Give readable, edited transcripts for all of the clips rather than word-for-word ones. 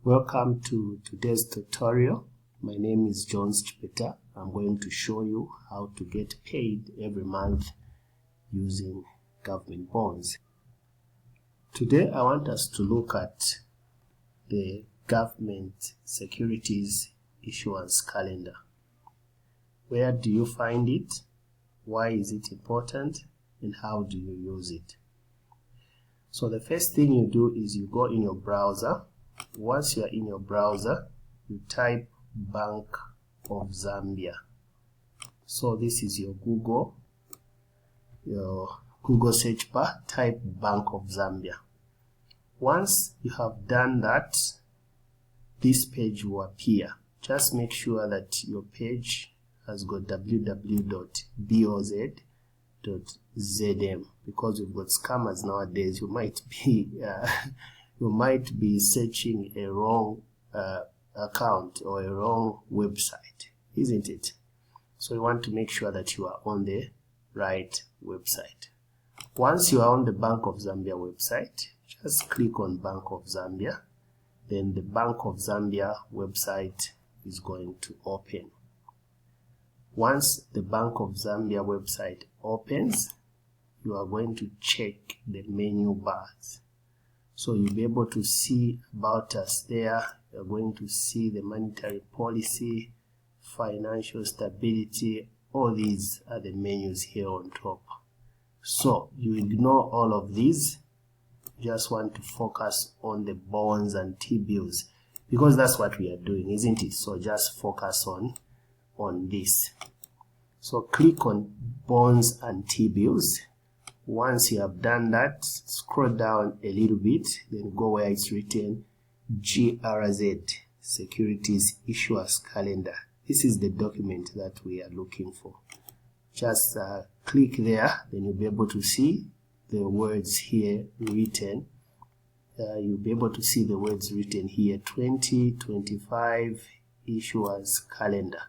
Welcome to today's tutorial. My name is John Chipeta. I'm going to show you how to get paid every month using government bonds. Today I want us to look at the government securities issuance calendar. Where do you find it? Why is it important? And how do you use it? So the first thing you do is you go in your browser. Once you are in your browser, you type Bank of Zambia. So this is your Google search bar. Type Bank of Zambia. Once you have done that, this page will appear. Just make sure that your page has got www.boz.zm, because we've got scammers nowadays. You might be searching a wrong account or a wrong website, isn't it? So you want to make sure that you are on the right website. Once you are on the Bank of Zambia website, just click on Bank of Zambia. Then the Bank of Zambia website is going to open. Once the Bank of Zambia website opens, you are going to check the menu bars. So you'll be able to see about us there. You're going to see the monetary policy, financial stability. All these are the menus here on top. So you ignore all of these. You just want to focus on the bonds and T-bills, because that's what we are doing, isn't it? So just focus on this. So click on bonds and T-bills. Once you have done that, scroll down a little bit, then go where it's written GRZ, Securities Issuance Calendar. This is the document that we are looking for. Just click there, then you'll be able to see the words here written. You'll be able to see the words written here, 2025 Issuance Calendar.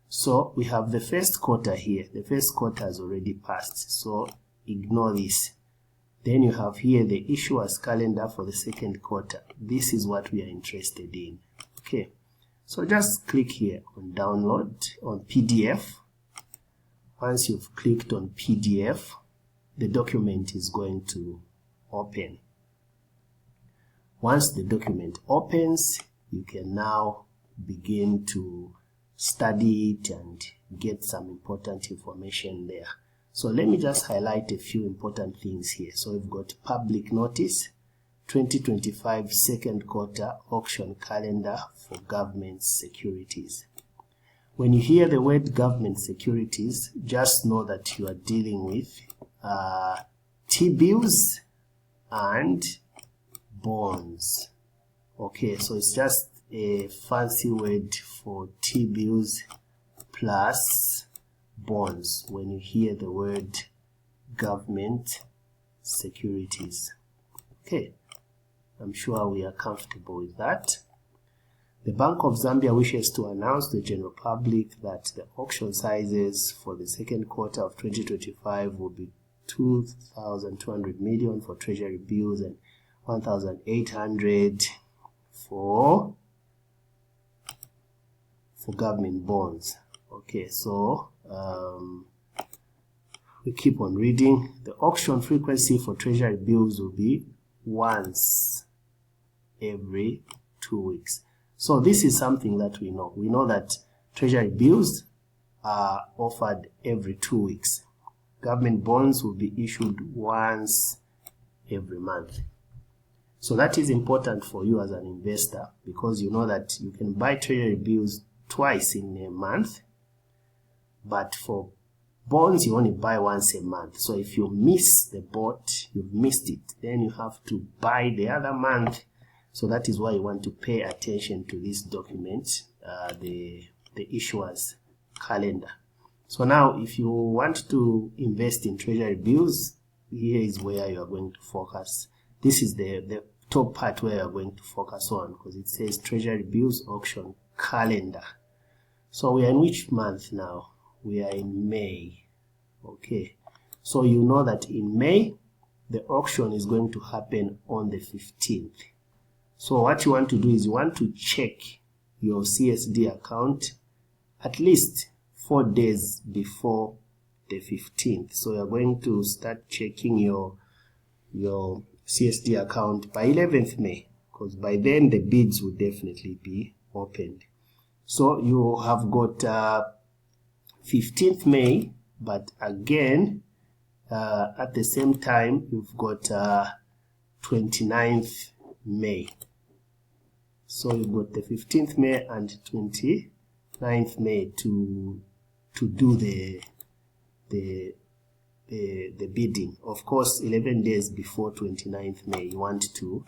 So we have the first quarter here. The first quarter has already passed, so ignore this. Then you have here the issuers calendar for the second quarter. This is what we are interested in. Okay, so just click here on download on PDF. Once you've clicked on PDF, the document is going to open. Once the document opens, you can now begin to study it and get some important information there. So let me just highlight a few important things here. So we've got public notice, 2025 second quarter auction calendar for government securities. When you hear the word government securities, just know that you are dealing with T-bills and bonds. Okay, so it's just a fancy word for T-bills plus bonds when you hear the word government securities. Okay, I'm sure we are comfortable with that. The Bank of Zambia wishes to announce to the general public that the auction sizes for the second quarter of 2025 will be 2,200 million for Treasury bills and 1,800 for government bonds. Okay, so we keep on reading. The auction frequency for Treasury bills will be once every 2 weeks. So this is something that we know. We know that Treasury bills are offered every 2 weeks. Government bonds will be issued once every month. So that is important for you as an investor, because you know that you can buy Treasury bills twice in a month, but for bonds you only buy once a month. So if you miss the boat, you've missed it. Then you have to buy the other month. So that is why you want to pay attention to this document, the issuers calendar. So now if you want to invest in Treasury bills, here is where you are going to focus. This is the top part where you are going to focus on, because it says Treasury bills auction calendar. So we are in which month now? We are in May. Okay, so you know that in May the auction is going to happen on the 15th. So what you want to do is you want to check your CSD account at least 4 days before the 15th. So you're going to start checking your CSD account by 11th May, because by then the bids will definitely be opened. So you have got 15th May, but again at the same time you've got 29th May. So you've got the 15th May and 29th May to do the bidding. Of course, 11 days before 29th May, you want to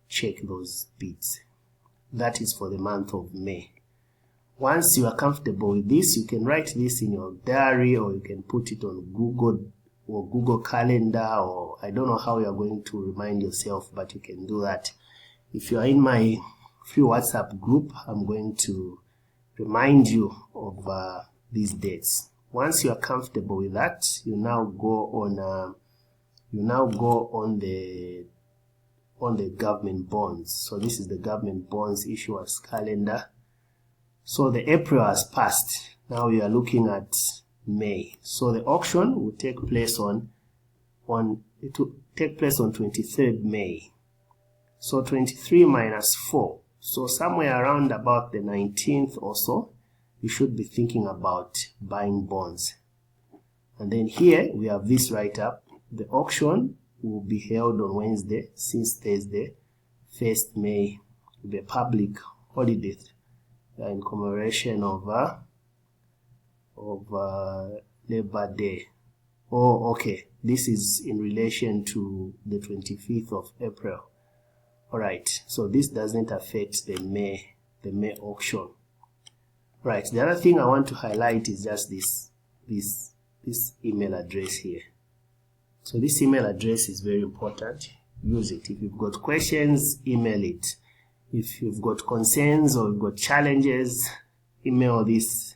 check those bids. That is for the month of May. Once you are comfortable with this, you can write this in your diary, or you can put it on Google or Google Calendar, or I don't know how you are going to remind yourself, but you can do that. If you are in my free WhatsApp group, I'm going to remind you of these dates. Once you are comfortable with that, you now go on the government bonds. So this is the government bonds issuance calendar. So the April has passed. Now we are looking at May. So the auction will take place on 23rd May. So 23 minus 4. So somewhere around about the 19th or so, you should be thinking about buying bonds. And then here we have this write-up. The auction will be held on Wednesday, since Thursday, 1st May, will be a public holiday in commemoration of Labor Day. Oh, okay. This is in relation to the 25th of April. Alright, so this doesn't affect the May auction. Right, the other thing I want to highlight is just this email address here. So this email address is very important. Use it. If you've got questions, email it. If you've got concerns or you've got challenges, email this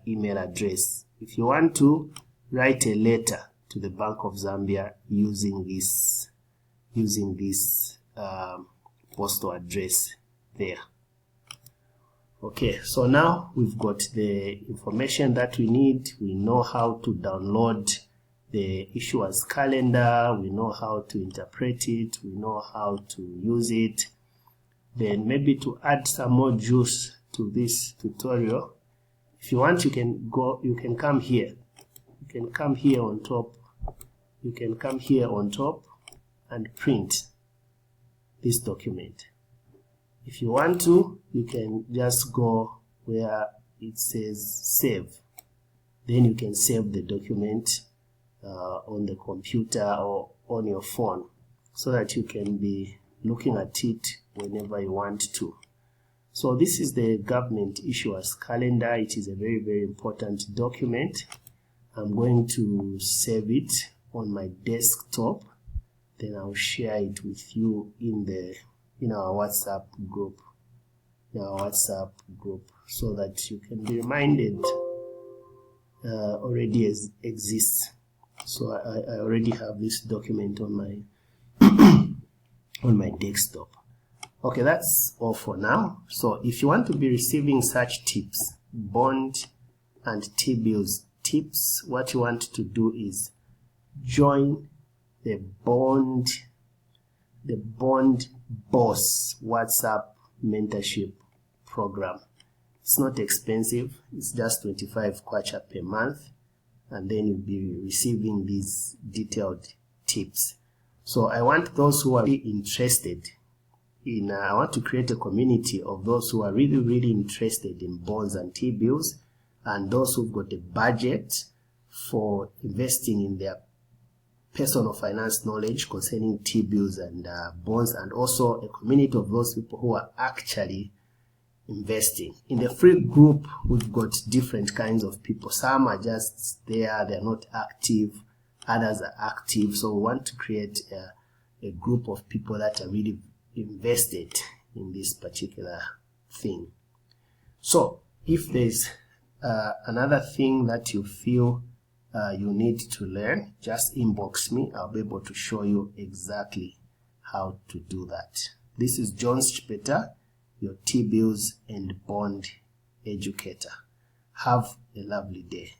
email address. If you want to write a letter to the Bank of Zambia using this postal address there. Okay, so now we've got the information that we need. We know how to download the issuer's calendar. We know how to interpret it. We know how to use it. Then maybe to add some more juice to this tutorial, if you want, you can come here. You can come here on top. You can come here on top and print this document. If you want to, you can just go where it says save. Then you can save the document on the computer or on your phone, so that you can be looking at it whenever you want to. So this is the government issuers calendar. It is a very, very important document. I'm going to save it on my desktop. Then I'll share it with you in our WhatsApp group. So that you can be reminded already exists. So I already have this document on my on my desktop. Okay, that's all for now. So if you want to be receiving such tips, bond and T-bills tips, what you want to do is join the bond boss WhatsApp mentorship program. It's not expensive. It's just 25 kwacha per month, and then you'll be receiving these detailed tips. So I want those who are really interested in, I want to create a community of those who are really, really interested in bonds and T-bills, and those who've got a budget for investing in their personal finance knowledge concerning T-bills and bonds, and also a community of those people who are actually investing. In the free group, we've got different kinds of people. Some are just there, they're not active. Others are active. So we want to create a group of people that are really invested in this particular thing. So if there's another thing that you feel you need to learn, just inbox me. I'll be able to show you exactly how to do that. This is John Chipeta, your T-bills and bond educator. Have a lovely day.